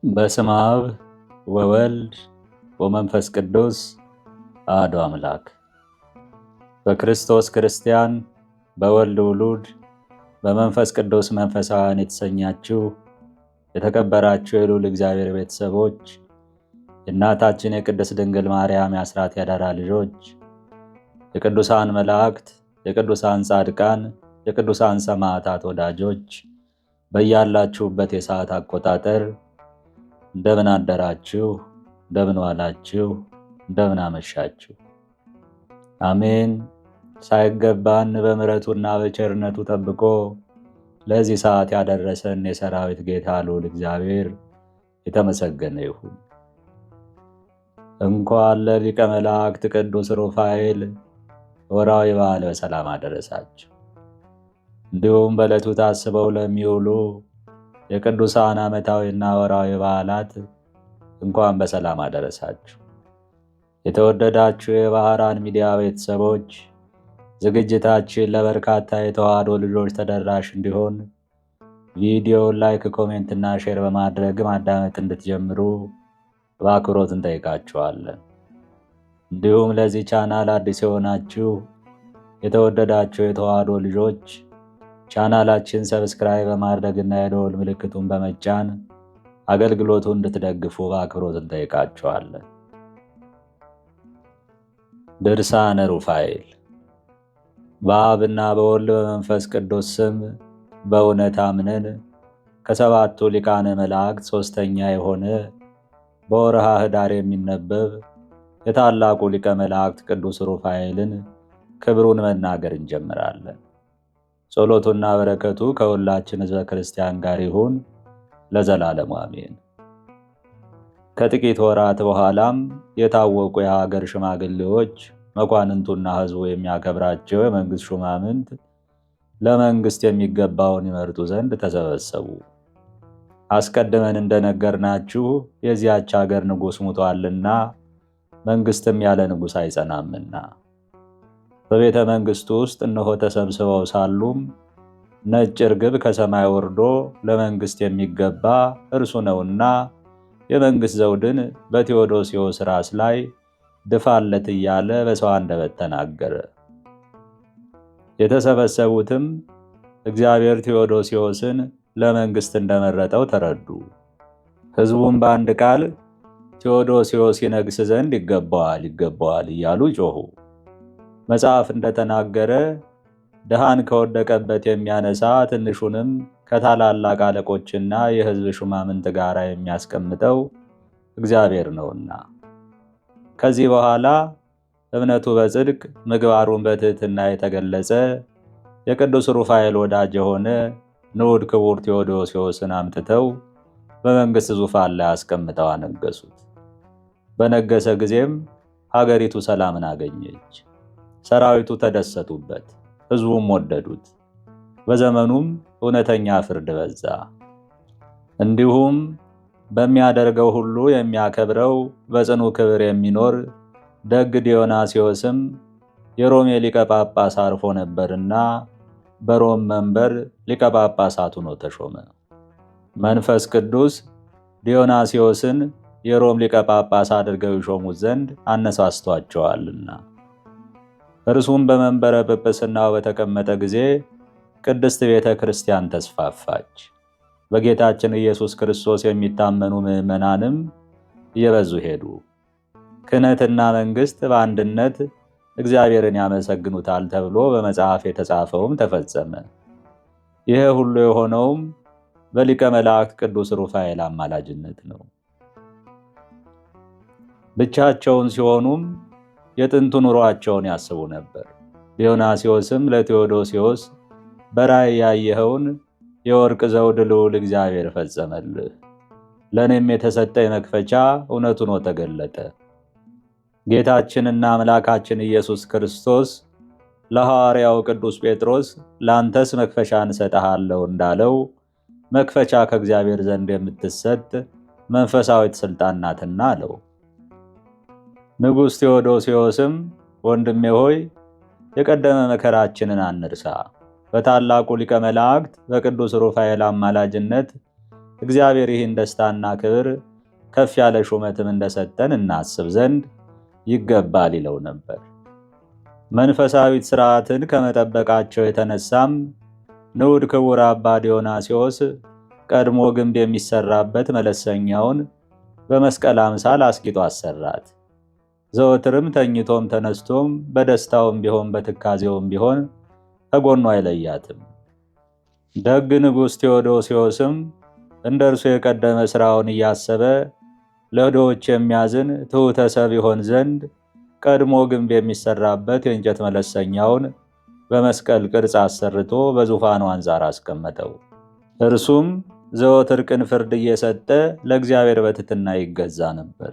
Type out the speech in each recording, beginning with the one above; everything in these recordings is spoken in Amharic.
በስመ አብ ወወልድ ወመንፈስ ቅዱስ አሐዱ አምላክ። በክርስቶስ ክርስቲያን፣ በወልድ ውሉድ፣ በመንፈስ ቅዱስ መንፈሳውያን የተሰኛችሁ የተከበራችሁ የልዑል እግዚአብሔር ቤተሰቦች፣ የእናታችን የቅድስት ድንግል ማርያም የአስራት ያደራ ልጆች፣ የቅዱሳን መላእክት፣ የቅዱሳን ጻድቃን፣ የቅዱሳን ሰማዕታት ወዳጆች በያላችሁበት የሰዓት አቆጣጠር እንደምን አደራችሁ፣ እንደምን ዋላችሁ፣ እንደምን አመሻችሁ። አሜን። ሳይገባን በምሕረቱና በቸርነቱ ጠብቆ ለዚህ ሰዓት ያደረሰን የሰራዊት ጌታ ልዑል እግዚአብሔር የተመሰገነ ይሁን። እንኳን ለሊቀ መላእክት ቅዱስ ሩፋኤል ወርኃዊ በዓል በሰላም አደረሳችሁ። እንዲሁም በዕለቱ ታስበው ለሚውሉ የቅዱሳን ዓመታዊና ወርኃዊ በዓላት እንኳን በሰላም አደረሳችሁ። የተወደዳችሁ የባህራን ሚዲያ ቤተሰቦች፣ ዝግጅታችን ለበርካታ የተዋሕዶ ልጆች ተደራሽ እንዲሆን ቪዲዮውን ላይክ፣ ኮሜንትና ሼር በማድረግ ማዳመጥ እንድትጀምሩ በአክብሮት እንጠይቃችኋለን። እንዲሁም ለዚህ ቻናል አዲስ የሆናችሁ የተወደዳችሁ የተዋሕዶ ልጆች ቻናላችን ሰብስክራይብ በማድረግና የደወል ምልክቱን በመጫን አገልግሎቱን እንድትደግፉ በአክብሮት እንጠይቃችኋለን። ድርሳነ ሩፋኤል። በአብና በወልድ በመንፈስ ቅዱስ ስም በእውነት አምነን ከሰባቱ ሊቃነ መላእክት ሦስተኛ የሆነ በወርኃ ኅዳር የሚነበብ የታላቁ ሊቀ መላእክት ቅዱስ ሩፋኤልን ክብሩን መናገር እንጀምራለን። ጸሎቱና በረከቱ ከሁላችን ሕዝበ ክርስቲያን ጋር ይሁን ለዘላለሙ አሜን። ከጥቂት ወራት በኋላም የታወቁ የሀገር ሽማግሌዎች፣ መኳንንቱና ሕዝቡ የሚያከብራቸው የመንግሥት ሹማምንት ለመንግሥት የሚገባውን ይመርጡ ዘንድ ተሰበሰቡ። አስቀድመን እንደነገርናችሁ የዚያች ሀገር ንጉሥ ሙቷልና መንግሥትም ያለ ንጉሥ አይጸናምና በቤተ መንግሥቱ ውስጥ እነሆ ተሰብስበው ሳሉም ነጭ ርግብ ከሰማይ ወርዶ ለመንግሥት የሚገባ እርሱ ነውና የመንግሥት ዘውድን በቴዎዶስዮስ ራስ ላይ ድፋለት እያለ በሰው አንደበት ተናገረ። የተሰበሰቡትም እግዚአብሔር ቴዎዶስዮስን ለመንግሥት እንደመረጠው ተረዱ። ሕዝቡም በአንድ ቃል ቴዎዶስዮስ ይነግሥ ዘንድ ይገባዋል፣ ይገባዋል እያሉ ጮኹ። መጽሐፍ እንደተናገረ ድሃን ከወደቀበት የሚያነሳ ትንሹንም ከታላላቅ አለቆችና የሕዝብ ሹማምንት ጋር የሚያስቀምጠው እግዚአብሔር ነውና። ከዚህ በኋላ እምነቱ በጽድቅ ምግባሩን በትሕትና የተገለጸ የቅዱስ ሩፋኤል ወዳጅ የሆነ ንዑድ ክቡር ቴዎዶስዮስን አምጥተው በመንግሥት ዙፋን ላይ አስቀምጠው አነገሱት። በነገሰ ጊዜም ሀገሪቱ ሰላምን አገኘች። ሰራዊቱ ተደሰቱበት፣ ሕዝቡም ወደዱት። በዘመኑም እውነተኛ ፍርድ በዛ። እንዲሁም በሚያደርገው ሁሉ የሚያከብረው በጽኑ ክብር የሚኖር ደግ ዲዮናስዮስም የሮሜ ሊቀ ጳጳስ አርፎ ነበርና በሮም መንበር ሊቀ ጳጳሳት ሆኖ ተሾመ። መንፈስ ቅዱስ ዲዮናስዮስን የሮም ሊቀ ጳጳስ አድርገው ይሾሙት ዘንድ አነሳስቷቸዋልና። እርሱም በመንበረ ጵጵስናው በተቀመጠ ጊዜ ቅድስት ቤተ ክርስቲያን ተስፋፋች። በጌታችን ኢየሱስ ክርስቶስ የሚታመኑ ምዕመናንም እየበዙ ሄዱ። ክህነትና መንግሥት በአንድነት እግዚአብሔርን ያመሰግኑታል ተብሎ በመጽሐፍ የተጻፈውም ተፈጸመ። ይህ ሁሉ የሆነውም በሊቀ መላእክት ቅዱስ ሩፋኤል አማላጅነት ነው። ብቻቸውን ሲሆኑም የጥንቱ ኑሯቸውን ያስቡ ነበር። ዲዮናስዮስም ለቴዎዶስዮስ በራእይ ያየኸውን የወርቅ ዘውድ ልዑል እግዚአብሔር ፈጸመልህ፣ ለእኔም የተሰጠ መክፈቻ እውነት ሆኖ ተገለጠ። ጌታችንና አምላካችን ኢየሱስ ክርስቶስ ለሐዋርያው ቅዱስ ጴጥሮስ ለአንተስ መክፈቻን እሰጥሃለሁ እንዳለው መክፈቻ ከእግዚአብሔር ዘንድ የምትሰጥ መንፈሳዊት ሥልጣን ናትና አለው። ንጉሥ ቴዎዶስዮስም ወንድሜ ሆይ የቀደመ መከራችንን አንርሳ፣ በታላቁ ሊቀ መላእክት በቅዱስ ሩፋኤል አማላጅነት እግዚአብሔር ይህን ደስታና ክብር ከፍ ያለ ሹመትም እንደሰጠን እናስብ ዘንድ ይገባል ይለው ነበር። መንፈሳዊት ሥርዓትን ከመጠበቃቸው የተነሳም ንዑድ ክቡር አባ ዲዮናስዮስ ቀድሞ ግንብ የሚሰራበት መለሰኛውን በመስቀል አምሳል አስጊጦ አሰራት። ዘወትርም ተኝቶም ተነስቶም በደስታውም ቢሆን በትካዜውም ቢሆን ከጎኗ አይለያትም። ደግ ንጉሥ ቴዎዶስዮስም እንደ እርሱ የቀደመ ሥራውን እያሰበ ለድሆች የሚያዝን ትሑተ ሰብ ይሆን ዘንድ ቀድሞ ግንብ የሚሰራበት የእንጨት መለሰኛውን በመስቀል ቅርጽ አሰርቶ በዙፋኑ አንጻር አስቀመጠው። እርሱም ዘወትር ቅን ፍርድ እየሰጠ ለእግዚአብሔር በትሕትና ይገዛ ነበር።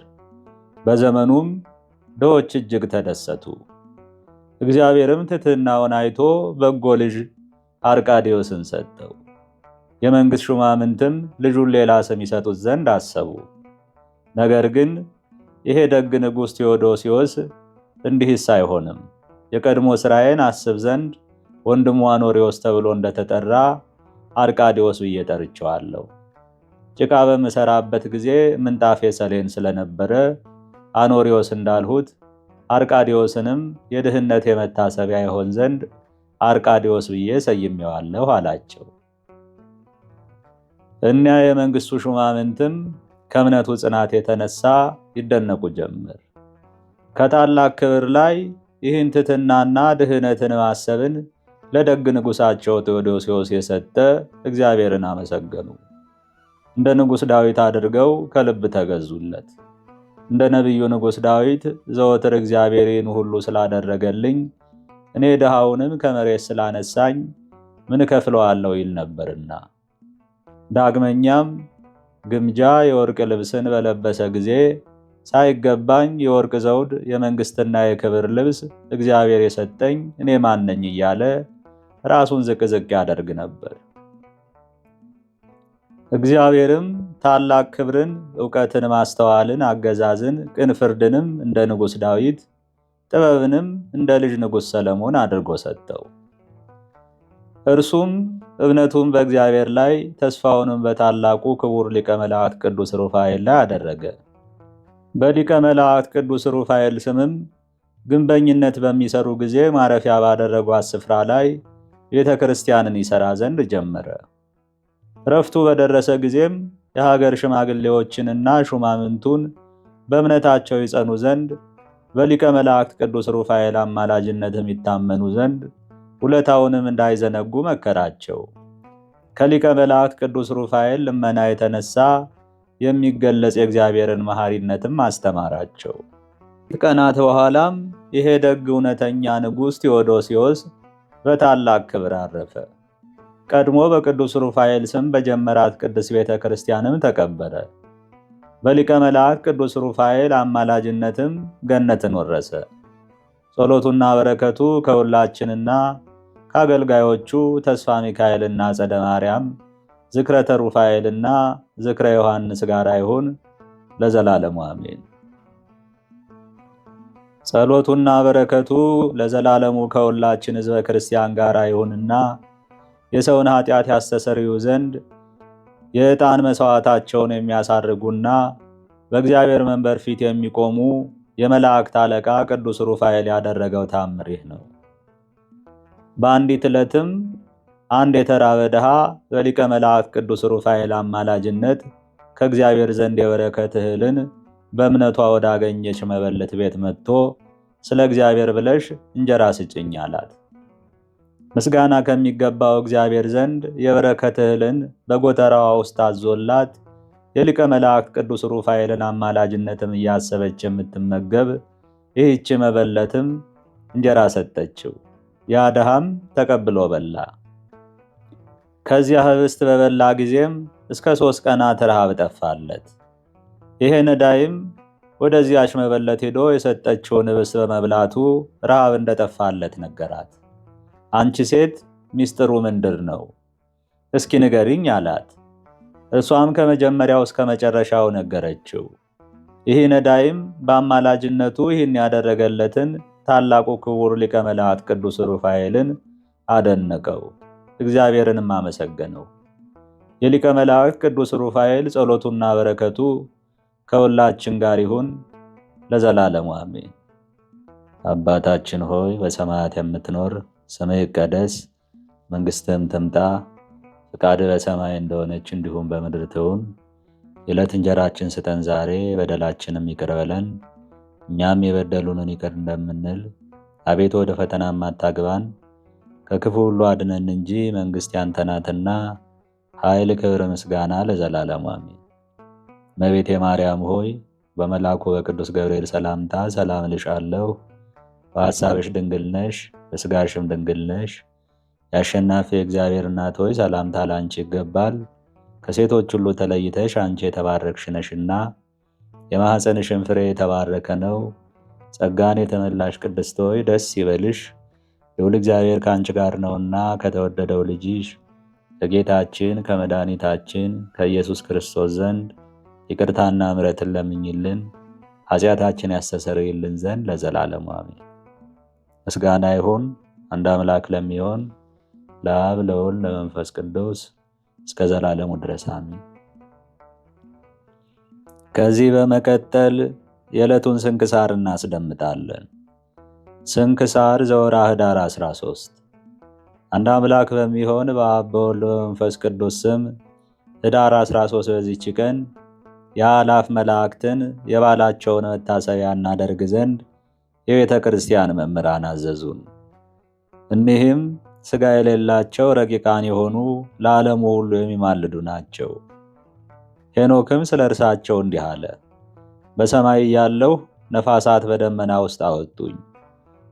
በዘመኑም ድሆች እጅግ ተደሰቱ። እግዚአብሔርም ትሕትናውን አይቶ በጎ ልጅ አርቃዴዎስን ሰጠው። የመንግሥት ሹማምንትም ልጁን ሌላ ስም ይሰጡት ዘንድ አሰቡ። ነገር ግን ይሄ ደግ ንጉሥ ቴዎዶስዮስ እንዲህስ አይሆንም፣ የቀድሞ ሥራዬን አስብ ዘንድ ወንድሙ አኖሪዎስ ተብሎ እንደተጠራ አርቃዴዎስ ብዬ ጠርቼዋለሁ። ጭቃ በምሠራበት ጊዜ ምንጣፌ ሰሌን ስለነበረ አኖሪዎስ እንዳልሁት አርቃዴዎስንም የድህነት የመታሰቢያ ይሆን ዘንድ አርቃዴዎስ ብዬ ሰይሜዋለሁ አላቸው። እኒያ የመንግሥቱ ሹማምንትም ከእምነቱ ጽናት የተነሳ ይደነቁ ጀመር። ከታላቅ ክብር ላይ ይህን ትሕትናና ድህነትን ማሰብን ለደግ ንጉሣቸው ቴዎዶስዮስ የሰጠ እግዚአብሔርን አመሰገኑ። እንደ ንጉሥ ዳዊት አድርገው ከልብ ተገዙለት። እንደ ነቢዩ ንጉሥ ዳዊት ዘወትር እግዚአብሔር ይህን ሁሉ ስላደረገልኝ እኔ ድሃውንም ከመሬት ስላነሳኝ ምን እከፍለዋለሁ ይል ነበርና። ዳግመኛም ግምጃ የወርቅ ልብስን በለበሰ ጊዜ ሳይገባኝ የወርቅ ዘውድ የመንግሥትና የክብር ልብስ እግዚአብሔር የሰጠኝ እኔ ማን ነኝ እያለ ራሱን ዝቅ ዝቅ ያደርግ ነበር። እግዚአብሔርም ታላቅ ክብርን፣ ዕውቀትን፣ ማስተዋልን፣ አገዛዝን፣ ቅን ፍርድንም እንደ ንጉሥ ዳዊት ጥበብንም እንደ ልጅ ንጉሥ ሰለሞን አድርጎ ሰጠው። እርሱም እምነቱን በእግዚአብሔር ላይ ተስፋውንም በታላቁ ክቡር ሊቀ መላእክት ቅዱስ ሩፋኤል ላይ አደረገ። በሊቀ መላእክት ቅዱስ ሩፋኤል ስምም ግንበኝነት በሚሰሩ ጊዜ ማረፊያ ባደረጓት ስፍራ ላይ ቤተ ክርስቲያንን ይሠራ ዘንድ ጀመረ። ረፍቱ በደረሰ ጊዜም የሀገር ሽማግሌዎችንና ሹማምንቱን በእምነታቸው ይጸኑ ዘንድ በሊቀ መላእክት ቅዱስ ሩፋኤል አማላጅነትም ይታመኑ ዘንድ ውለታውንም እንዳይዘነጉ መከራቸው። ከሊቀ መላእክት ቅዱስ ሩፋኤል ልመና የተነሳ የሚገለጽ የእግዚአብሔርን መሐሪነትም አስተማራቸው። ቀናት በኋላም ይሄ ደግ እውነተኛ ንጉሥ ቴዎዶስዮስ በታላቅ ክብር አረፈ። ቀድሞ በቅዱስ ሩፋኤል ስም በጀመራት ቅድስት ቤተ ክርስቲያንም ተቀበረ። በሊቀ መላእክት ቅዱስ ሩፋኤል አማላጅነትም ገነትን ወረሰ። ጸሎቱና በረከቱ ከሁላችንና ከአገልጋዮቹ ተስፋ ሚካኤልና ጸደ ማርያም ዝክረ ተሩፋኤልና ዝክረ ዮሐንስ ጋር ይሁን ለዘላለሙ አሜን። ጸሎቱና በረከቱ ለዘላለሙ ከሁላችን ሕዝበ ክርስቲያን ጋር ይሁንና የሰውን ኃጢአት ያስተሰርዩ ዘንድ የዕጣን መሥዋዕታቸውን የሚያሳርጉና በእግዚአብሔር መንበር ፊት የሚቆሙ የመላእክት አለቃ ቅዱስ ሩፋኤል ያደረገው ታምር ይህ ነው። በአንዲት ዕለትም አንድ የተራበ ድሃ በሊቀ መላእክት ቅዱስ ሩፋኤል አማላጅነት ከእግዚአብሔር ዘንድ የበረከት እህልን በእምነቷ ወዳገኘች መበለት ቤት መጥቶ ስለ እግዚአብሔር ብለሽ እንጀራ ስጭኝ አላት። ምስጋና ከሚገባው እግዚአብሔር ዘንድ የበረከት እህልን በጎተራዋ ውስጥ አዞላት የሊቀ መላእክት ቅዱስ ሩፋኤልን አማላጅነትም እያሰበች የምትመገብ ይህች መበለትም እንጀራ ሰጠችው። ያ ድሃም ተቀብሎ በላ። ከዚያ ህብስት በበላ ጊዜም እስከ 3 ቀናት ረሃብ ጠፋለት። ይሄ ነዳይም ወደዚያች መበለት ሄዶ የሰጠችውን ህብስት በመብላቱ ረሃብ እንደጠፋለት ነገራት። አንቺ ሴት ሚስጥሩ ምንድር ነው? እስኪ ንገሪኝ አላት። እሷም ከመጀመሪያው እስከ መጨረሻው ነገረችው። ይህ ነዳይም በአማላጅነቱ ይህን ያደረገለትን ታላቁ ክቡር ሊቀ መላእክት ቅዱስ ሩፋኤልን አደነቀው፣ እግዚአብሔርንም አመሰገነው። የሊቀ መላእክት ቅዱስ ሩፋኤል ጸሎቱና በረከቱ ከሁላችን ጋር ይሁን ለዘላለሙ አሜን። አባታችን ሆይ በሰማያት የምትኖር፣ ስምህ ይቀደስ፣ መንግሥትህም ትምጣ፣ ፈቃድህ በሰማይ እንደሆነች እንዲሁም በምድር ትሁን። የዕለት እንጀራችንን ስጠን ዛሬ፣ በደላችንም ይቅር በለን እኛም የበደሉንን ይቅር እንደምንል። አቤቱ ወደ ፈተናም አታግባን ከክፉ ሁሉ አድነን እንጂ መንግሥት ያንተ ናትና ኃይል፣ ክብር፣ ምስጋና ለዘላለሙ አሜን። እመቤቴ ማርያም ሆይ በመልአኩ በቅዱስ ገብርኤል ሰላምታ ሰላም እልሻለሁ። በሐሳብሽ ድንግል ነሽ፣ በሥጋሽም ድንግል ነሽ። የአሸናፊ እግዚአብሔር እናት ሆይ ሰላምታ ላንቺ ይገባል። ከሴቶች ሁሉ ተለይተሽ አንቺ የተባረክሽ ነሽና የማኅፀንሽን ፍሬ የተባረከ ነው። ጸጋን የተመላሽ ቅድስት ሆይ ደስ ይበልሽ፣ ልዑል እግዚአብሔር ከአንቺ ጋር ነውና ከተወደደው ልጅሽ ከጌታችን ከመድኃኒታችን ከኢየሱስ ክርስቶስ ዘንድ ይቅርታና ምሕረትን ለምኝልን ኃጢአታችን ያስተሰርይልን ዘንድ ለዘላለሙ አሜን። ምስጋና ይሁን አንድ አምላክ ለሚሆን ለአብ ለወልድ ለመንፈስ ቅዱስ እስከ ዘላለሙ ድረስ አሜን። ከዚህ በመቀጠል የዕለቱን ስንክሳር እናስደምጣለን። ስንክሳር ዘወርኃ ኅዳር 13። አንድ አምላክ በሚሆን በአብ በወልድ በመንፈስ ቅዱስ ስም ኅዳር 13 በዚች ቀን የአእላፍ መላእክትን የበዓላቸውን መታሰቢያ እናደርግ ዘንድ የቤተ ክርስቲያን መምህራን አዘዙን። እኒህም ሥጋ የሌላቸው ረቂቃን የሆኑ ለዓለሙ ሁሉ የሚማልዱ ናቸው። ሄኖክም ስለ እርሳቸው እንዲህ አለ። በሰማይ ያለሁ ነፋሳት በደመና ውስጥ አወጡኝ፣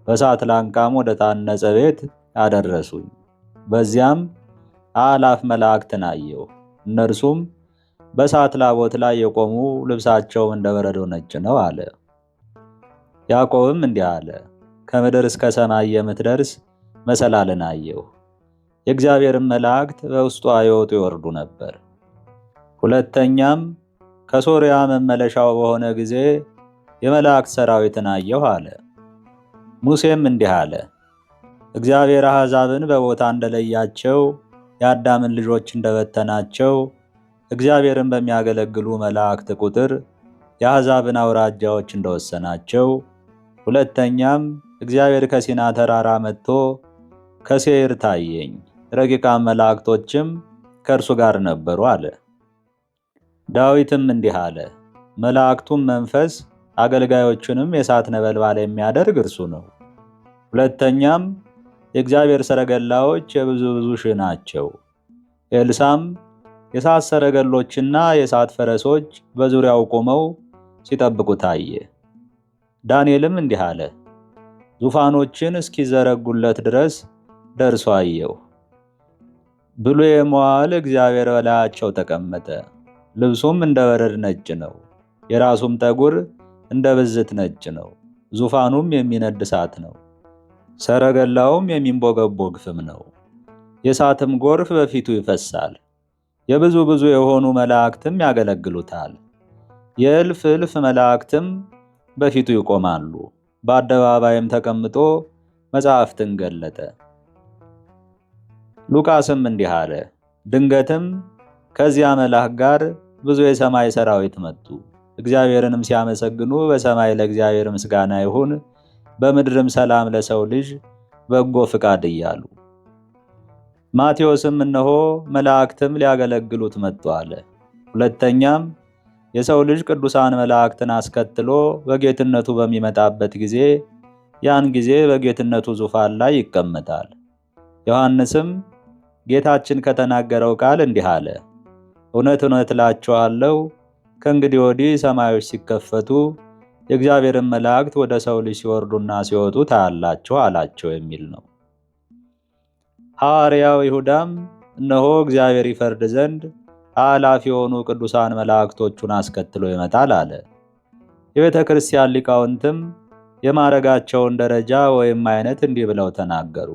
በእሳት ላንቃም ወደ ታነጸ ቤት አደረሱኝ። በዚያም አእላፍ መላእክትን አየሁ። እነርሱም በእሳት ላቦት ላይ የቆሙ ልብሳቸውም እንደ በረዶ ነጭ ነው አለ። ያዕቆብም እንዲህ አለ። ከምድር እስከ ሰማይ የምትደርስ መሰላልን አየሁ። የእግዚአብሔርን መላእክት በውስጧ ይወጡ ይወርዱ ነበር። ሁለተኛም ከሶርያ መመለሻው በሆነ ጊዜ የመላእክት ሰራዊትን አየሁ አለ። ሙሴም እንዲህ አለ። እግዚአብሔር አሕዛብን በቦታ እንደለያቸው የአዳምን ልጆች እንደበተናቸው እግዚአብሔርን በሚያገለግሉ መላእክት ቁጥር የአሕዛብን አውራጃዎች እንደወሰናቸው። ሁለተኛም እግዚአብሔር ከሲና ተራራ መጥቶ ከሴይር ታየኝ፣ ረቂቃን መላእክቶችም ከእርሱ ጋር ነበሩ አለ። ዳዊትም እንዲህ አለ። መላእክቱም መንፈስ አገልጋዮቹንም የእሳት ነበልባል የሚያደርግ እርሱ ነው። ሁለተኛም የእግዚአብሔር ሰረገላዎች የብዙ ሺህ ናቸው። ኤልሳም የእሳት ሰረገሎችና የእሳት ፈረሶች በዙሪያው ቆመው ሲጠብቁ ታየ። ዳንኤልም እንዲህ አለ። ዙፋኖችን እስኪዘረጉለት ድረስ ደርሶ አየሁ። ብሉየ መዋዕል እግዚአብሔር በላያቸው ተቀመጠ። ልብሱም እንደ በረድ ነጭ ነው፣ የራሱም ጠጉር እንደ ብዝት ነጭ ነው። ዙፋኑም የሚነድ እሳት ነው፣ ሰረገላውም የሚንቦገቦግ ፍም ነው። የእሳትም ጎርፍ በፊቱ ይፈሳል። የብዙ የሆኑ መላእክትም ያገለግሉታል። የእልፍ እልፍ መላእክትም በፊቱ ይቆማሉ። በአደባባይም ተቀምጦ መጻሕፍትን ገለጠ። ሉቃስም እንዲህ አለ። ድንገትም ከዚያ መልአክ ጋር ብዙ የሰማይ ሰራዊት መጡ፣ እግዚአብሔርንም ሲያመሰግኑ በሰማይ ለእግዚአብሔር ምስጋና ይሁን፣ በምድርም ሰላም ለሰው ልጅ በጎ ፍቃድ እያሉ። ማቴዎስም እነሆ መላእክትም ሊያገለግሉት መጡ አለ። ሁለተኛም የሰው ልጅ ቅዱሳን መላእክትን አስከትሎ በጌትነቱ በሚመጣበት ጊዜ ያን ጊዜ በጌትነቱ ዙፋን ላይ ይቀመጣል። ዮሐንስም ጌታችን ከተናገረው ቃል እንዲህ አለ። እውነት እውነት እላችኋለሁ ከእንግዲህ ወዲህ ሰማዮች ሲከፈቱ የእግዚአብሔርን መላእክት ወደ ሰው ልጅ ሲወርዱና ሲወጡ ታያላችሁ አላቸው የሚል ነው። ሐዋርያው ይሁዳም እነሆ እግዚአብሔር ይፈርድ ዘንድ አእላፍ የሆኑ ቅዱሳን መላእክቶቹን አስከትሎ ይመጣል አለ። የቤተ ክርስቲያን ሊቃውንትም የማዕረጋቸውን ደረጃ ወይም አይነት እንዲህ ብለው ተናገሩ።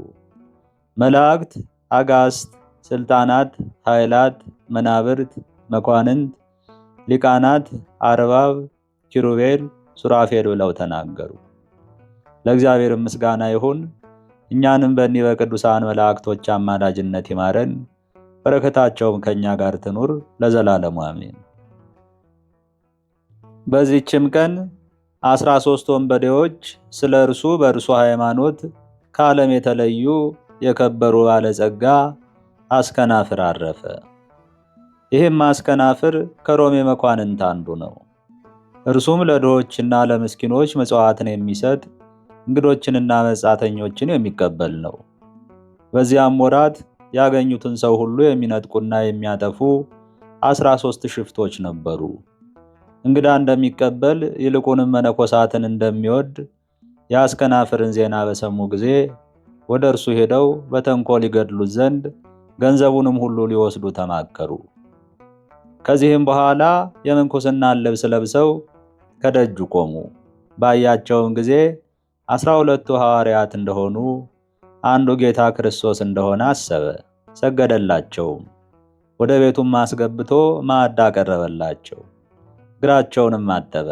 መላእክት፣ አጋስት፣ ስልጣናት፣ ኃይላት፣ መናብርት፣ መኳንንት፣ ሊቃናት፣ አርባብ፣ ኪሩቤል፣ ሱራፌል ብለው ተናገሩ። ለእግዚአብሔር ምስጋና ይሁን። እኛንም በእኒህ በቅዱሳን መላእክቶች አማላጅነት ይማረን፣ በረከታቸውም ከእኛ ጋር ትኑር ለዘላለሙ አሜን። በዚህችም ቀን 13 ወንበዴዎች ስለ እርሱ በእርሱ ሃይማኖት ከዓለም የተለዩ የከበሩ ባለጸጋ አስከናፍር አረፈ። ይህም አስከናፍር ከሮሜ መኳንንት አንዱ ነው። እርሱም ለድሆችና ለምስኪኖች ምጽዋትን የሚሰጥ እንግዶችንና መጻተኞችን የሚቀበል ነው። በዚያም ወራት ያገኙትን ሰው ሁሉ የሚነጥቁና የሚያጠፉ 13 ሽፍቶች ነበሩ። እንግዳ እንደሚቀበል ይልቁንም መነኮሳትን እንደሚወድ የአስከናፍርን ዜና በሰሙ ጊዜ ወደ እርሱ ሄደው በተንኮል ይገድሉት ዘንድ ገንዘቡንም ሁሉ ሊወስዱ ተማከሩ። ከዚህም በኋላ የምንኩስናን ልብስ ለብሰው ከደጁ ቆሙ። ባያቸውም ጊዜ 12ቱ ሐዋርያት እንደሆኑ አንዱ ጌታ ክርስቶስ እንደሆነ አሰበ። ሰገደላቸውም። ወደ ቤቱም አስገብቶ ማዕድ አቀረበላቸው። እግራቸውንም አጠበ።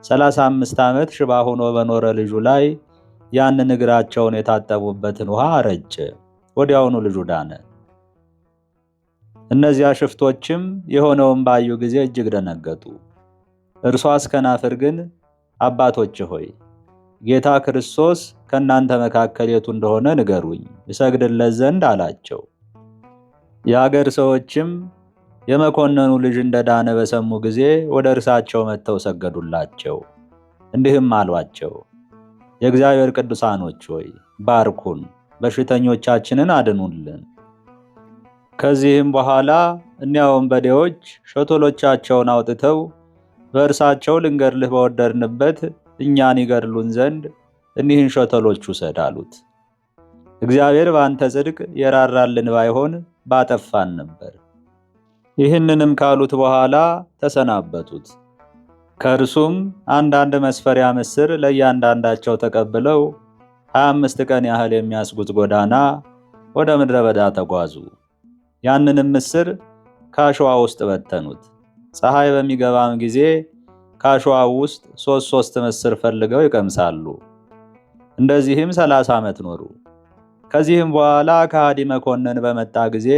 35 ዓመት ሽባ ሆኖ በኖረ ልጁ ላይ ያንን እግራቸውን የታጠቡበትን ውሃ ረጨ። ወዲያውኑ ልጁ ዳነ። እነዚያ ሽፍቶችም የሆነውን ባዩ ጊዜ እጅግ ደነገጡ። እርሱ አስከናፍር ግን አባቶች ሆይ ጌታ ክርስቶስ ከእናንተ መካከል የቱ እንደሆነ ንገሩኝ እሰግድለት ዘንድ አላቸው። የአገር ሰዎችም የመኮንኑ ልጅ እንደዳነ በሰሙ ጊዜ ወደ እርሳቸው መጥተው ሰገዱላቸው። እንዲህም አሏቸው፣ የእግዚአብሔር ቅዱሳኖች ሆይ ባርኩን፣ በሽተኞቻችንን አድኑልን። ከዚህም በኋላ እኒያ ወንበዴዎች ሾተሎቻቸውን አውጥተው በእርሳቸው ልንገድልህ በወደድንበት እኛን ይገድሉን ዘንድ እኒህን ሾተሎች ውሰድ አሉት። እግዚአብሔር በአንተ ጽድቅ የራራልን ባይሆን ባጠፋን ነበር። ይህንንም ካሉት በኋላ ተሰናበቱት። ከእርሱም አንዳንድ መስፈሪያ ምስር ለእያንዳንዳቸው ተቀብለው 25 ቀን ያህል የሚያስጉዝ ጎዳና ወደ ምድረ በዳ ተጓዙ። ያንንም ምስር ከአሸዋ ውስጥ በተኑት። ፀሐይ በሚገባም ጊዜ ከአሸዋው ውስጥ ሶስት ምስር ፈልገው ይቀምሳሉ። እንደዚህም 30 ዓመት ኖሩ። ከዚህም በኋላ ከሃዲ መኮንን በመጣ ጊዜ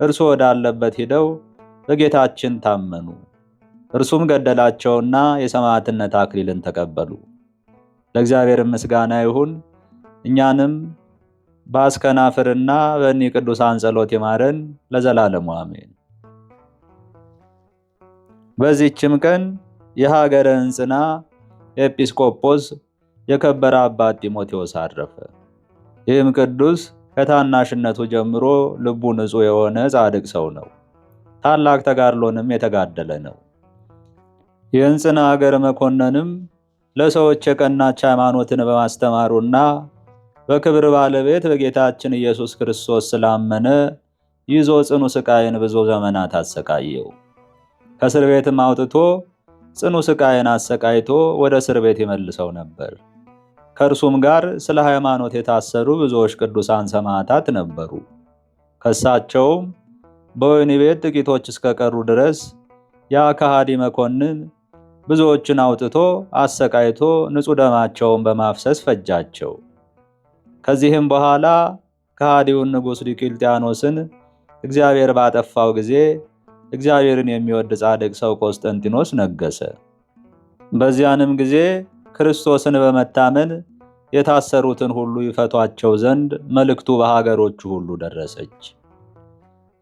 እርሱ ወዳለበት ሄደው በጌታችን ታመኑ። እርሱም ገደላቸውና የሰማዕትነት አክሊልን ተቀበሉ። ለእግዚአብሔር ምስጋና ይሁን። እኛንም በአስከናፍርና በእኒህ ቅዱሳን ጸሎት ይማረን ለዘላለሙ አሜን። በዚህችም ቀን የሀገረ እንጽና ኤጲስቆጶስ የከበረ አባት ጢሞቴዎስ አረፈ። ይህም ቅዱስ ከታናሽነቱ ጀምሮ ልቡ ንጹሕ የሆነ ጻድቅ ሰው ነው። ታላቅ ተጋድሎንም የተጋደለ ነው። የእንጽና ሀገር መኮንንም ለሰዎች የቀናች ሃይማኖትን በማስተማሩና በክብር ባለቤት በጌታችን ኢየሱስ ክርስቶስ ስላመነ ይዞ ጽኑ ስቃይን ብዙ ዘመናት አሰቃየው። ከእስር ቤትም አውጥቶ ጽኑ ስቃይን አሰቃይቶ ወደ እስር ቤት ይመልሰው ነበር። ከእርሱም ጋር ስለ ሃይማኖት የታሰሩ ብዙዎች ቅዱሳን ሰማዕታት ነበሩ። ከሳቸውም በወህኒ ቤት ጥቂቶች እስከቀሩ ድረስ ያ ከሃዲ መኮንን ብዙዎችን አውጥቶ አሰቃይቶ ንጹሕ ደማቸውን በማፍሰስ ፈጃቸው። ከዚህም በኋላ ከሃዲውን ንጉሥ ዲዮቅልጥያኖስን እግዚአብሔር ባጠፋው ጊዜ እግዚአብሔርን የሚወድ ጻድቅ ሰው ቆስጠንጢኖስ ነገሰ። በዚያንም ጊዜ ክርስቶስን በመታመን የታሰሩትን ሁሉ ይፈቷቸው ዘንድ መልእክቱ በሀገሮቹ ሁሉ ደረሰች።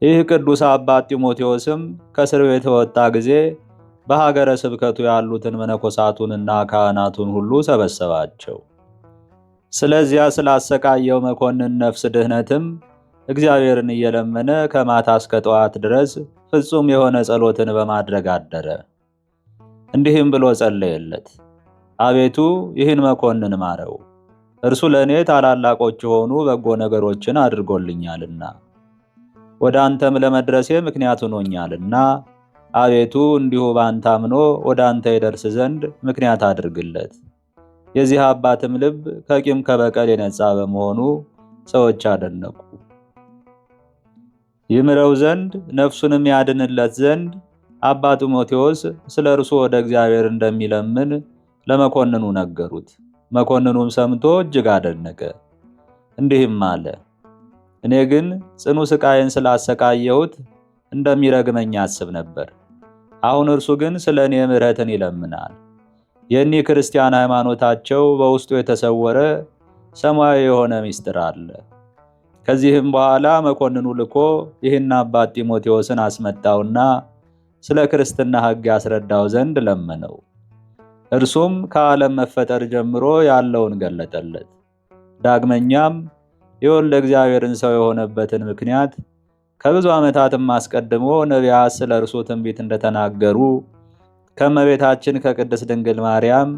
ይህ ቅዱስ አባት ጢሞቴዎስም ከእስር ቤት በወጣ ጊዜ በሀገረ ስብከቱ ያሉትን መነኮሳቱንና ካህናቱን ሁሉ ሰበሰባቸው። ስለዚያ ስላሰቃየው መኮንን ነፍስ ድህነትም እግዚአብሔርን እየለመነ ከማታ እስከ ጠዋት ድረስ ፍጹም የሆነ ጸሎትን በማድረግ አደረ። እንዲህም ብሎ ጸለየለት፣ አቤቱ ይህን መኮንን ማረው፣ እርሱ ለእኔ ታላላቆች የሆኑ በጎ ነገሮችን አድርጎልኛልና ወደ አንተም ለመድረሴ ምክንያት ሆኖኛልና አቤቱ እንዲሁ በአንተ አምኖ ወደ አንተ ይደርስ ዘንድ ምክንያት አድርግለት። የዚህ አባትም ልብ ከቂም ከበቀል የነጻ በመሆኑ ሰዎች አደነቁ። ይምረው ዘንድ ነፍሱንም ያድንለት ዘንድ አባ ጢሞቴዎስ ስለ እርሱ ወደ እግዚአብሔር እንደሚለምን ለመኮንኑ ነገሩት። መኮንኑም ሰምቶ እጅግ አደነቀ። እንዲህም አለ፣ እኔ ግን ጽኑ ስቃይን ስላሰቃየሁት እንደሚረግመኝ አስብ ነበር። አሁን እርሱ ግን ስለ እኔ ምሕረትን ይለምናል። የእኒህ ክርስቲያን ሃይማኖታቸው በውስጡ የተሰወረ ሰማያዊ የሆነ ምስጢር አለ። ከዚህም በኋላ መኮንኑ ልኮ ይህን አባት ጢሞቴዎስን አስመጣውና ስለ ክርስትና ሕግ ያስረዳው ዘንድ ለመነው። እርሱም ከዓለም መፈጠር ጀምሮ ያለውን ገለጠለት። ዳግመኛም የወልደ እግዚአብሔርን ሰው የሆነበትን ምክንያት ከብዙ ዓመታትም አስቀድሞ ነቢያት ስለ እርሱ ትንቢት እንደተናገሩ ከእመቤታችን ከቅድስት ድንግል ማርያም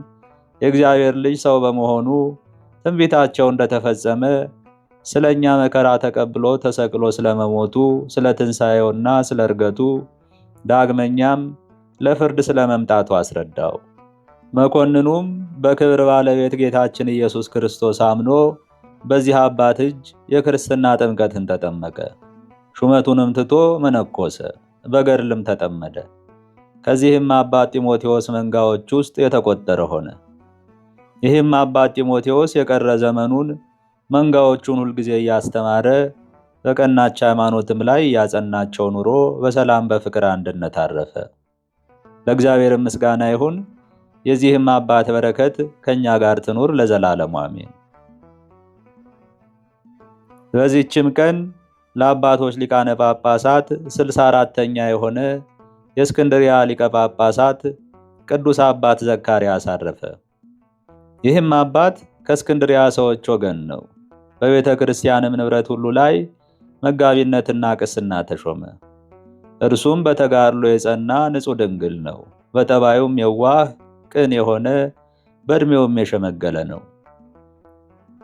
የእግዚአብሔር ልጅ ሰው በመሆኑ ትንቢታቸው እንደተፈጸመ ስለ እኛ መከራ ተቀብሎ ተሰቅሎ ስለመሞቱ፣ ስለ ትንሣኤውና ስለ ዕርገቱ፣ ዳግመኛም ለፍርድ ስለ መምጣቱ አስረዳው። መኮንኑም በክብር ባለቤት ጌታችን ኢየሱስ ክርስቶስ አምኖ በዚህ አባት እጅ የክርስትና ጥምቀትን ተጠመቀ። ሹመቱንም ትቶ መነኮሰ፣ በገድልም ተጠመደ። ከዚህም አባት ጢሞቴዎስ መንጋዎች ውስጥ የተቆጠረ ሆነ። ይህም አባት ጢሞቴዎስ የቀረ ዘመኑን መንጋዎቹን ሁልጊዜ እያስተማረ በቀናች ሃይማኖትም ላይ እያጸናቸው ኑሮ በሰላም በፍቅር አንድነት አረፈ። ለእግዚአብሔር ምስጋና ይሁን። የዚህም አባት በረከት ከኛ ጋር ትኑር ለዘላለሙ አሜን። በዚህችም ቀን ለአባቶች ሊቃነ ጳጳሳት 64ኛ የሆነ የእስክንድርያ ሊቀ ጳጳሳት ቅዱስ አባት ዘካርያስ አረፈ። ይህም አባት ከእስክንድርያ ሰዎች ወገን ነው። በቤተ ክርስቲያንም ንብረት ሁሉ ላይ መጋቢነትና ቅስና ተሾመ። እርሱም በተጋድሎ የጸና ንጹሕ ድንግል ነው። በጠባዩም የዋህ ቅን የሆነ በዕድሜውም የሸመገለ ነው።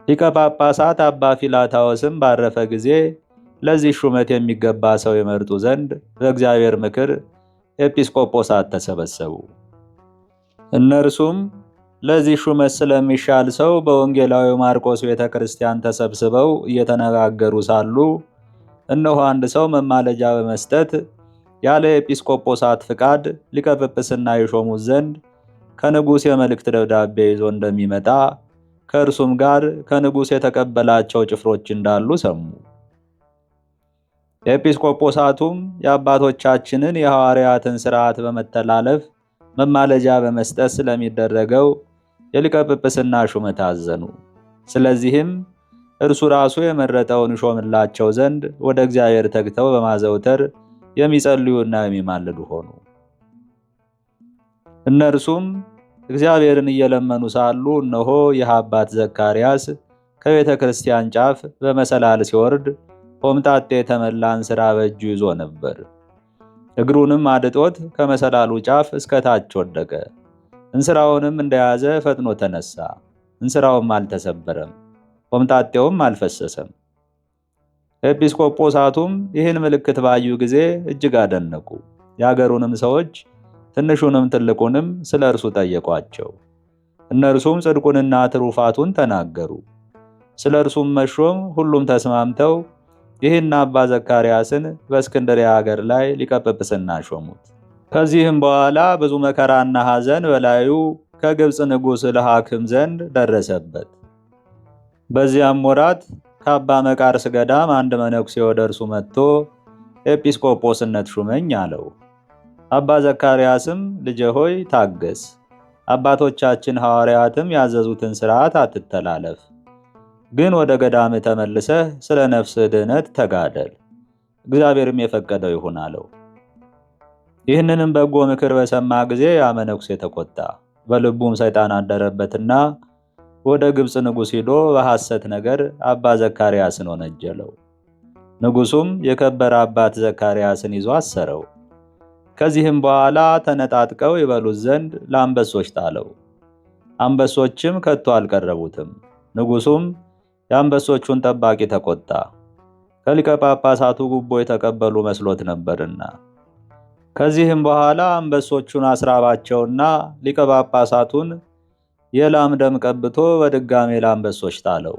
ሊቀ ጳጳሳት አባ ፊላታዎስም ባረፈ ጊዜ ለዚህ ሹመት የሚገባ ሰው ይመርጡ ዘንድ በእግዚአብሔር ምክር ኤጲስቆጶሳት ተሰበሰቡ። እነርሱም ለዚህ ሹመት ስለሚሻል ሰው በወንጌላዊ ማርቆስ ቤተ ክርስቲያን ተሰብስበው እየተነጋገሩ ሳሉ እነሆ አንድ ሰው መማለጃ በመስጠት ያለ ኤጲስቆጶሳት ፍቃድ ሊቀ ጵጵስና ይሾሙት ዘንድ ከንጉሥ የመልእክት ደብዳቤ ይዞ እንደሚመጣ ከእርሱም ጋር ከንጉሥ የተቀበላቸው ጭፍሮች እንዳሉ ሰሙ። ኤጲስቆጶሳቱም የአባቶቻችንን የሐዋርያትን ሥርዓት በመተላለፍ መማለጃ በመስጠት ስለሚደረገው የሊቀ ጵጵስና ሹመት አዘኑ። ስለዚህም እርሱ ራሱ የመረጠውን ይሾምላቸው ዘንድ ወደ እግዚአብሔር ተግተው በማዘውተር የሚጸልዩና የሚማልዱ ሆኑ። እነርሱም እግዚአብሔርን እየለመኑ ሳሉ እነሆ ይህ አባት ዘካርያስ ከቤተ ክርስቲያን ጫፍ በመሰላል ሲወርድ ሆምጣጤ የተመላ እንስራ በእጁ ይዞ ነበር። እግሩንም አድጦት ከመሰላሉ ጫፍ እስከ ታች ወደቀ። እንስራውንም እንደያዘ ፈጥኖ ተነሳ። እንስራውም አልተሰበረም፣ ሆምጣጤውም አልፈሰሰም። ኤጲስቆጶሳቱም ይህን ምልክት ባዩ ጊዜ እጅግ አደነቁ። የአገሩንም ሰዎች ትንሹንም ትልቁንም ስለ እርሱ ጠየቋቸው። እነርሱም ጽድቁንና ትሩፋቱን ተናገሩ። ስለ እርሱም መሾም ሁሉም ተስማምተው ይህን አባ ዘካርያስን በእስክንድርያ ሀገር ላይ ሊቀ ጵጵስና ሾሙት። ከዚህም በኋላ ብዙ መከራና ሐዘን በላዩ ከግብፅ ንጉሥ ለሐክም ዘንድ ደረሰበት። በዚያም ወራት ከአባ መቃርስ ገዳም አንድ መነኩሴ ወደ እርሱ መጥቶ ኤጲስቆጶስነት ሹመኝ አለው። አባ ዘካርያስም ልጄ ሆይ ታገስ፣ አባቶቻችን ሐዋርያትም ያዘዙትን ሥርዓት አትተላለፍ፣ ግን ወደ ገዳም ተመልሰህ ስለ ነፍስህ ድህነት ተጋደል፣ እግዚአብሔርም የፈቀደው ይሁን አለው። ይህንንም በጎ ምክር በሰማ ጊዜ ያ መነኩሴ ተቆጣ። በልቡም ሰይጣን አደረበትና ወደ ግብፅ ንጉሥ ሂዶ በሐሰት ነገር አባ ዘካርያስን ወነጀለው። ንጉሡም የከበረ አባት ዘካርያስን ይዞ አሰረው። ከዚህም በኋላ ተነጣጥቀው ይበሉት ዘንድ ለአንበሶች ጣለው። አንበሶችም ከቶ አልቀረቡትም። ንጉሡም የአንበሶቹን ጠባቂ ተቆጣ፣ ከሊቀ ጳጳሳቱ ጉቦ የተቀበሉ መስሎት ነበርና። ከዚህም በኋላ አንበሶቹን አስራባቸውና ሊቀ ጳጳሳቱን የላም ደም ቀብቶ በድጋሜ ለአንበሶች ጣለው።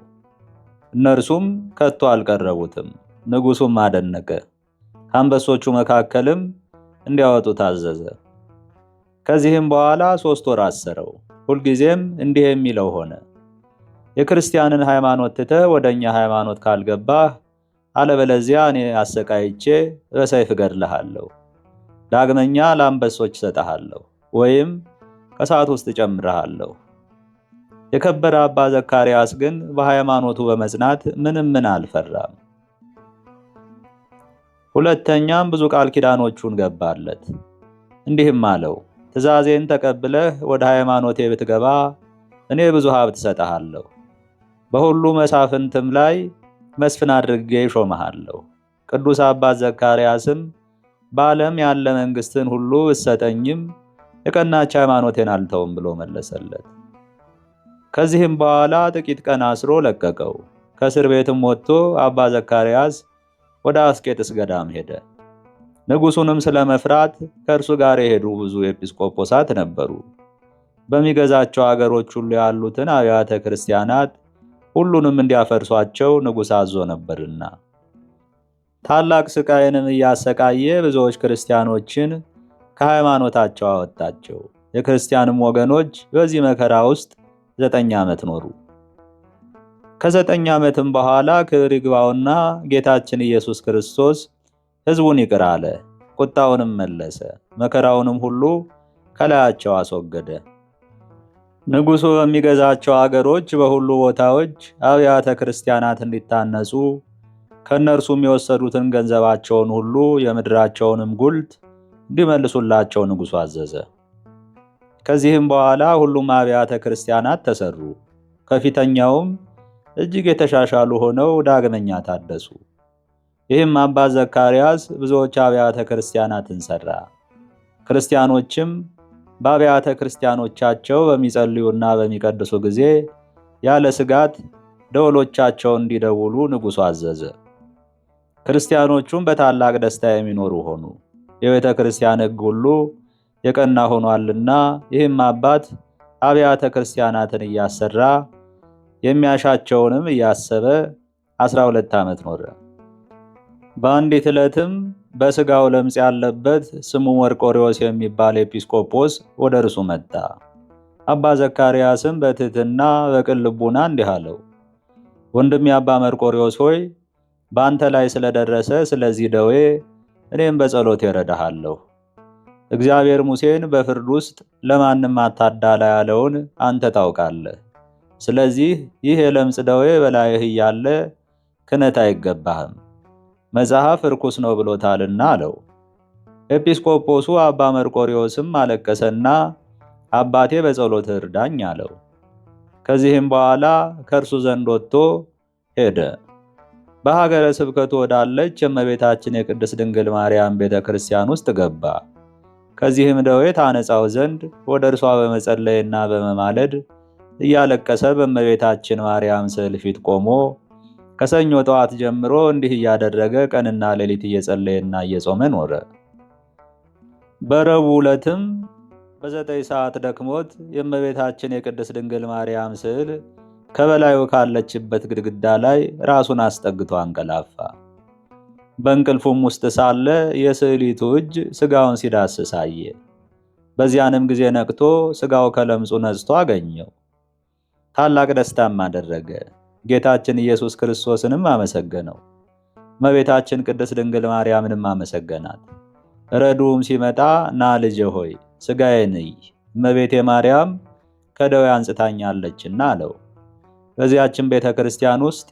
እነርሱም ከቶ አልቀረቡትም። ንጉሡም አደነቀ። ከአንበሶቹ መካከልም እንዲያወጡ ታዘዘ። ከዚህም በኋላ 3 ወር አሰረው። ሁልጊዜም እንዲህ የሚለው ሆነ፣ የክርስቲያንን ሃይማኖት ትተህ ወደ እኛ ሃይማኖት ካልገባህ አለበለዚያ እኔ አሰቃይቼ በሰይፍ እገድልሃለሁ። ዳግመኛ ለአንበሶች እሰጥሃለሁ ወይም ከእሳት ውስጥ እጨምርሃለሁ። የከበረ አባ ዘካርያስ ግን በሃይማኖቱ በመጽናት ምንም አልፈራም። ሁለተኛም ብዙ ቃል ኪዳኖቹን ገባለት። እንዲህም አለው፣ ትእዛዜን ተቀብለህ ወደ ሃይማኖቴ ብትገባ እኔ ብዙ ሀብት እሰጥሃለሁ። በሁሉ መሳፍንትም ላይ መስፍን አድርጌ እሾምሃለሁ። ቅዱስ አባት ዘካርያስም በዓለም ያለ መንግሥትን ሁሉ እሰጠኝም የቀናች ሃይማኖቴን አልተውም ብሎ መለሰለት። ከዚህም በኋላ ጥቂት ቀን አስሮ ለቀቀው። ከእስር ቤትም ወጥቶ አባ ዘካርያስ ወደ አስቄጥስ ገዳም ሄደ። ንጉሡንም ስለመፍራት ከእርሱ ጋር የሄዱ ብዙ ኤጲስቆጶሳት ነበሩ። በሚገዛቸው አገሮች ሁሉ ያሉትን አብያተ ክርስቲያናት ሁሉንም እንዲያፈርሷቸው ንጉሥ አዞ ነበርና። ታላቅ ስቃይንም እያሰቃየ ብዙዎች ክርስቲያኖችን ከሃይማኖታቸው አወጣቸው። የክርስቲያንም ወገኖች በዚህ መከራ ውስጥ 9 ዓመት ኖሩ። ከ9 ዓመትም በኋላ ክብር ይግባውና ጌታችን ኢየሱስ ክርስቶስ ሕዝቡን ይቅር አለ፣ ቁጣውንም መለሰ፣ መከራውንም ሁሉ ከላያቸው አስወገደ። ንጉሡ በሚገዛቸው አገሮች በሁሉ ቦታዎች አብያተ ክርስቲያናት እንዲታነጹ ከእነርሱም የወሰዱትን ገንዘባቸውን ሁሉ የምድራቸውንም ጉልት እንዲመልሱላቸው ንጉሡ አዘዘ። ከዚህም በኋላ ሁሉም አብያተ ክርስቲያናት ተሰሩ። ከፊተኛውም እጅግ የተሻሻሉ ሆነው ዳግመኛ ታደሱ። ይህም አባ ዘካርያስ ብዙዎች አብያተ ክርስቲያናትን ሠራ። ክርስቲያኖችም በአብያተ ክርስቲያኖቻቸው በሚጸልዩና በሚቀድሱ ጊዜ ያለ ስጋት ደወሎቻቸውን እንዲደውሉ ንጉሡ አዘዘ። ክርስቲያኖቹም በታላቅ ደስታ የሚኖሩ ሆኑ። የቤተ ክርስቲያን ሕግ ሁሉ የቀና ሆኗልና። ይህም አባት አብያተ ክርስቲያናትን እያሰራ የሚያሻቸውንም እያሰበ 12 ዓመት ኖረ። በአንዲት ዕለትም በሥጋው ለምጽ ያለበት ስሙ መርቆሬዎስ የሚባል ኤጲስቆጶስ ወደ እርሱ መጣ። አባ ዘካርያስም በትሕትና በቅን ልቡና እንዲህ አለው፣ ወንድሜ አባ መርቆሬዎስ ሆይ በአንተ ላይ ስለደረሰ ስለዚህ ደዌ እኔም በጸሎት እረዳሃለሁ። እግዚአብሔር ሙሴን በፍርድ ውስጥ ለማንም አታዳላ ያለውን አንተ ታውቃለህ። ስለዚህ ይህ የለምጽ ደዌ በላይህ እያለ ክህነት አይገባህም፣ መጽሐፍ ርኩስ ነው ብሎታልና አለው። ኤጲስቆጶሱ አባ መርቆሬዎስም አለቀሰና አባቴ በጸሎት እርዳኝ አለው። ከዚህም በኋላ ከእርሱ ዘንድ ወጥቶ ሄደ። በሀገረ ስብከቱ ወዳለች የእመቤታችን የቅድስት ድንግል ማርያም ቤተ ክርስቲያን ውስጥ ገባ። ከዚህም ደዌ ታነጻው ዘንድ ወደ እርሷ በመጸለይና በመማለድ እያለቀሰ በእመቤታችን ማርያም ስዕል ፊት ቆሞ ከሰኞ ጠዋት ጀምሮ እንዲህ እያደረገ ቀንና ሌሊት እየጸለየና እየጾመ ኖረ። በረቡዕ ዕለትም በ9 ሰዓት ደክሞት የእመቤታችን የቅድስት ድንግል ማርያም ስዕል ከበላዩ ካለችበት ግድግዳ ላይ ራሱን አስጠግቶ አንቀላፋ። በእንቅልፉም ውስጥ ሳለ የስዕሊቱ እጅ ሥጋውን ሲዳስስ አየ። በዚያንም ጊዜ ነቅቶ ሥጋው ከለምጹ ነጽቶ አገኘው። ታላቅ ደስታም አደረገ። ጌታችን ኢየሱስ ክርስቶስንም አመሰገነው። እመቤታችን ቅድስት ድንግል ማርያምንም አመሰገናት። ረዱም ሲመጣ ና ልጄ ሆይ ሥጋዬን እይ፣ እመቤቴ ማርያም ከደዌ አንጽታኛለችና አለው። በዚያችን ቤተ ክርስቲያን ውስጥ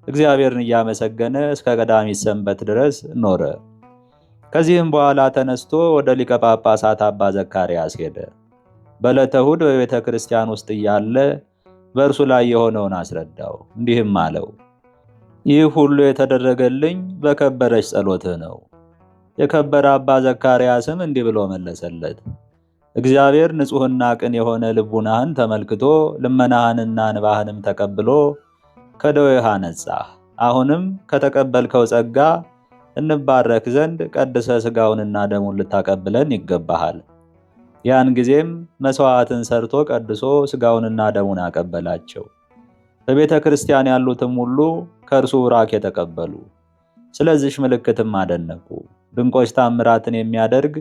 እግዚአብሔርን እያመሰገነ እስከ ቀዳሚት ሰንበት ድረስ ኖረ። ከዚህም በኋላ ተነስቶ ወደ ሊቀ ጳጳሳት አባ ዘካርያስ ሄደ። በዕለተ እሑድ በቤተ ክርስቲያን ውስጥ እያለ በእርሱ ላይ የሆነውን አስረዳው። እንዲህም አለው፣ ይህ ሁሉ የተደረገልኝ በከበረች ጸሎትህ ነው። የከበረ አባ ዘካርያስም እንዲህ ብሎ መለሰለት፣ እግዚአብሔር ንጹሕና ቅን የሆነ ልቡናህን ተመልክቶ ልመናህንና እንባህንም ተቀብሎ ከደዌህ አነጻህ። አሁንም ከተቀበልከው ጸጋ እንባረክ ዘንድ ቀድሰ ሥጋውንና ደሙን ልታቀብለን ይገባሃል። ያን ጊዜም መሥዋዕትን ሰርቶ ቀድሶ ሥጋውንና ደሙን አቀበላቸው። በቤተ ክርስቲያን ያሉትም ሁሉ ከእርሱ ቡራኬ ተቀበሉ። ስለዚህ ምልክትም አደነቁ። ድንቆች ታምራትን የሚያደርግ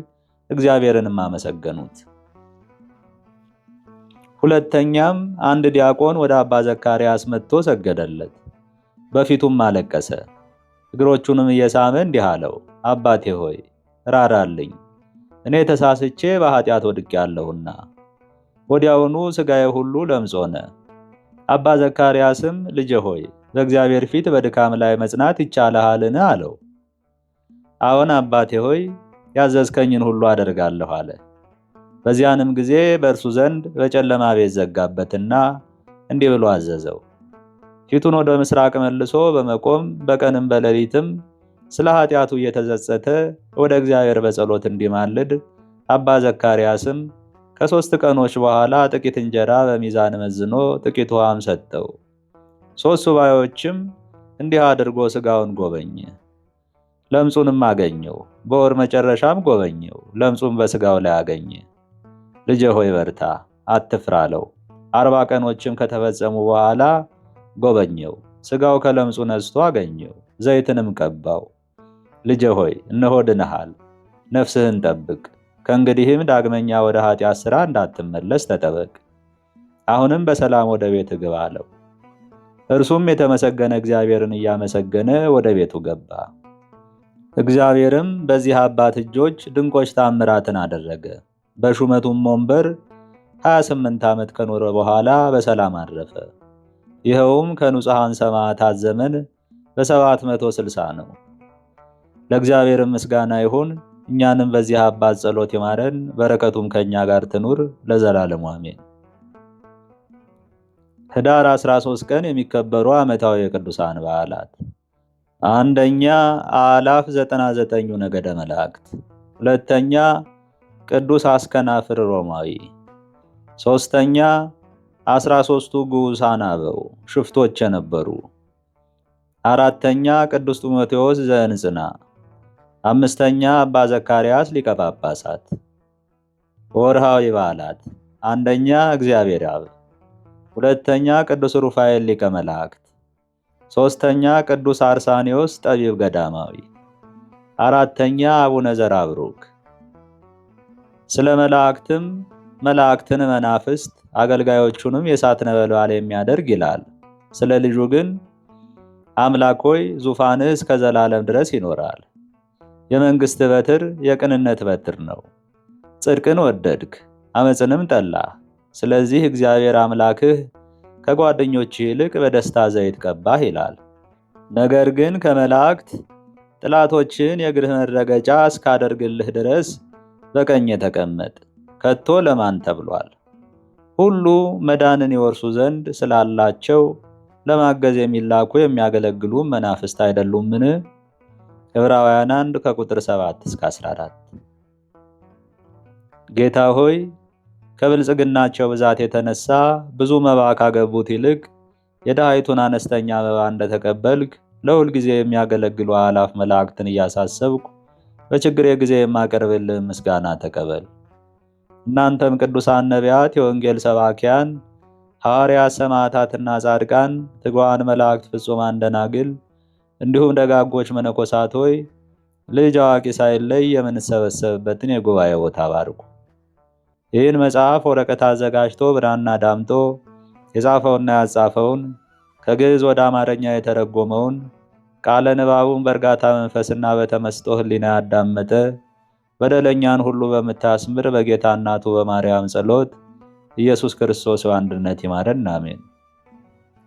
እግዚአብሔርንም አመሰገኑት። ሁለተኛም አንድ ዲያቆን ወደ አባ ዘካርያስ መጥቶ ሰገደለት፣ በፊቱም አለቀሰ። እግሮቹንም እየሳመ እንዲህ አለው፣ አባቴ ሆይ ራራልኝ፣ እኔ ተሳስቼ በኃጢአት ወድቄአለሁና። ወዲያውኑ ሥጋዬ ሁሉ ለምጽ ሆነ። አባ ዘካርያስም ልጄ ሆይ በእግዚአብሔር ፊት በድካም ላይ መጽናት ይቻልሃልን? አለው። አዎን አባቴ ሆይ ያዘዝከኝን ሁሉ አደርጋለሁ አለ። በዚያንም ጊዜ በእርሱ ዘንድ በጨለማ ቤት ዘጋበትና እንዲህ ብሎ አዘዘው። ፊቱን ወደ ምስራቅ መልሶ በመቆም በቀንም በሌሊትም ስለ ኃጢአቱ እየተጸጸተ ወደ እግዚአብሔር በጸሎት እንዲማልድ አባ ዘካርያስም ከ3 ቀኖች በኋላ ጥቂት እንጀራ በሚዛን መዝኖ ጥቂት ውሃም ሰጠው። 3 ሱባኤዎችም እንዲህ አድርጎ ሥጋውን ጎበኘ። ለምጹንም አገኘው። በወር መጨረሻም ጎበኘው። ለምጹም በሥጋው ላይ አገኘ። ልጄ ሆይ በርታ፣ አትፍራ አለው። 40 ቀኖችም ከተፈጸሙ በኋላ ጎበኘው። ሥጋው ከለምጹ ነጽቶ አገኘው። ዘይትንም ቀባው። ልጄ ሆይ እነሆ ድነሃል፣ ነፍስህን ጠብቅ። ከእንግዲህም ዳግመኛ ወደ ኃጢአት ሥራ እንዳትመለስ ተጠበቅ። አሁንም በሰላም ወደ ቤት ግባ አለው። እርሱም የተመሰገነ እግዚአብሔርን እያመሰገነ ወደ ቤቱ ገባ። እግዚአብሔርም በዚህ አባት እጆች ድንቆች ታምራትን አደረገ። በሹመቱም ወንበር 28 ዓመት ከኖረ በኋላ በሰላም አረፈ። ይኸውም ከንጹሐን ሰማዕታት ዘመን በ760 ነው። ለእግዚአብሔርም ምስጋና ይሁን። እኛንም በዚህ አባት ጸሎት ይማረን፣ በረከቱም ከእኛ ጋር ትኑር ለዘላለሙ አሜን። ኅዳር 13 ቀን የሚከበሩ ዓመታዊ የቅዱሳን በዓላት፣ አንደኛ አእላፍ 99ኙ ነገደ መላእክት፣ ሁለተኛ ቅዱስ አስከናፍር ሮማዊ፣ ሦስተኛ 13ቱ ግዑዛን አበው ሽፍቶች የነበሩ፣ አራተኛ ቅዱስ ጢሞቴዎስ ዘእንጽና፣ አምስተኛ አባ ዘካርያስ ሊቀ ጳጳሳት። ወርሃዊ በዓላት፣ አንደኛ እግዚአብሔር አብ፣ ሁለተኛ ቅዱስ ሩፋኤል ሊቀ መላእክት፣ ሦስተኛ ቅዱስ አርሳኔዎስ ጠቢብ ገዳማዊ፣ አራተኛ አቡነ ዘራብሩክ። ስለ መላእክትም መላእክትን መናፍስት አገልጋዮቹንም የእሳት ነበልባል የሚያደርግ ይላል። ስለ ልጁ ግን አምላክ ሆይ ዙፋንህ እስከ ዘላለም ድረስ ይኖራል። የመንግሥት በትር የቅንነት በትር ነው። ጽድቅን ወደድክ፣ አመፅንም ጠላህ። ስለዚህ እግዚአብሔር አምላክህ ከጓደኞችህ ይልቅ በደስታ ዘይት ቀባህ ይላል። ነገር ግን ከመላእክት ጠላቶችን የእግርህ መረገጫ እስካደርግልህ ድረስ በቀኝ ተቀመጥ ከቶ ለማን ተብሏል? ሁሉ መዳንን ይወርሱ ዘንድ ስላላቸው ለማገዝ የሚላኩ የሚያገለግሉ መናፍስት አይደሉምን? ዕብራውያን 1 ከቁጥር 7 እስከ 14። ጌታ ሆይ ከብልጽግናቸው ብዛት የተነሳ ብዙ መባ ካገቡት ይልቅ የድሃይቱን አነስተኛ መባ እንደተቀበልክ ለሁል ጊዜ የሚያገለግሉ አእላፍ መላእክትን እያሳሰብኩ በችግሬ ጊዜ የማቀርብልህ ምስጋና ተቀበል። እናንተም ቅዱሳን ነቢያት፣ የወንጌል ሰባኪያን ሐዋርያት፣ ሰማዕታትና ጻድቃን፣ ትጉሃን መላእክት፣ ፍጹማን ደናግል እንዲሁም ደጋጎች መነኮሳት ሆይ ልጅ አዋቂ ሳይለይ የምንሰበሰብበትን የጉባኤ ቦታ ባርኩ። ይህን መጽሐፍ ወረቀት አዘጋጅቶ ብራና ዳምጦ የጻፈውና ያጻፈውን ከግዕዝ ወደ አማርኛ የተረጎመውን ቃለ ንባቡን በእርጋታ መንፈስና በተመስጦ ሕሊና ያዳመጠ በደለኛን ሁሉ በምታስምር በጌታ እናቱ በማርያም ጸሎት ኢየሱስ ክርስቶስ በአንድነት ይማረን፣ አሜን።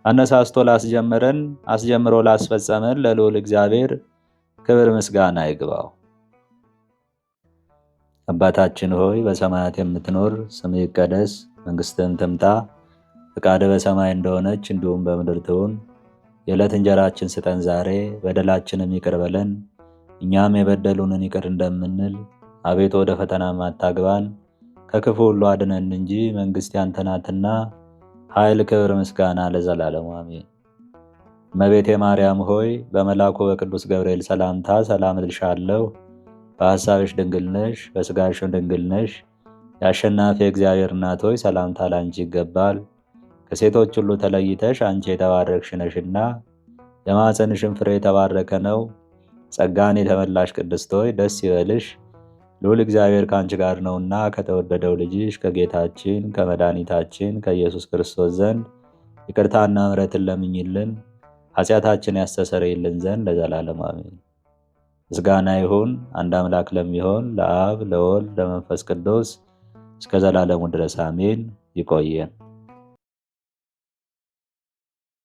አነሳስቶ ላስጀመረን አስጀምሮ ላስፈጸመን ለልዑል እግዚአብሔር ክብር ምስጋና ይግባው። አባታችን ሆይ በሰማያት የምትኖር፣ ስምህ ይቀደስ፣ መንግሥትህም ትምጣ፣ ፈቃድህ በሰማይ እንደሆነች እንዲሁም በምድር ትሁን። የዕለት እንጀራችንን ስጠን ዛሬ፣ በደላችንም ይቅር በለን እኛም የበደሉንን ይቅር እንደምንል። አቤቱ ወደ ፈተናም አታግባን ከክፉ ሁሉ አድነን እንጂ መንግሥት ያንተ ናትና ኃይል፣ ክብር፣ ምስጋና ለዘላለሙ አሜን። እመቤቴ ማርያም ሆይ በመልአኩ በቅዱስ ገብርኤል ሰላምታ ሰላም እልሻለሁ። በሐሳብሽ ድንግል ነሽ፣ በሥጋሽም ድንግል ነሽ። የአሸናፊ እግዚአብሔር እናት ሆይ ሰላምታ ላንቺ ይገባል። ከሴቶች ሁሉ ተለይተሽ አንቺ የተባረክሽ ነሽና የማኅፀንሽም ፍሬ የተባረከ ነው። ጸጋን የተመላሽ ቅድስት ሆይ ደስ ይበልሽ፣ ልዑል እግዚአብሔር ከአንቺ ጋር ነውና ከተወደደው ልጅሽ ከጌታችን ከመድኃኒታችን ከኢየሱስ ክርስቶስ ዘንድ ይቅርታና ምሕረትን ለምኝልን ኃጢአታችን ያስተሰርይልን ዘንድ ለዘላለሙ አሜን። ምስጋና ይሁን አንድ አምላክ ለሚሆን ለአብ ለወልድ ለመንፈስ ቅዱስ እስከ ዘላለሙ ድረስ አሜን። ይቆየን።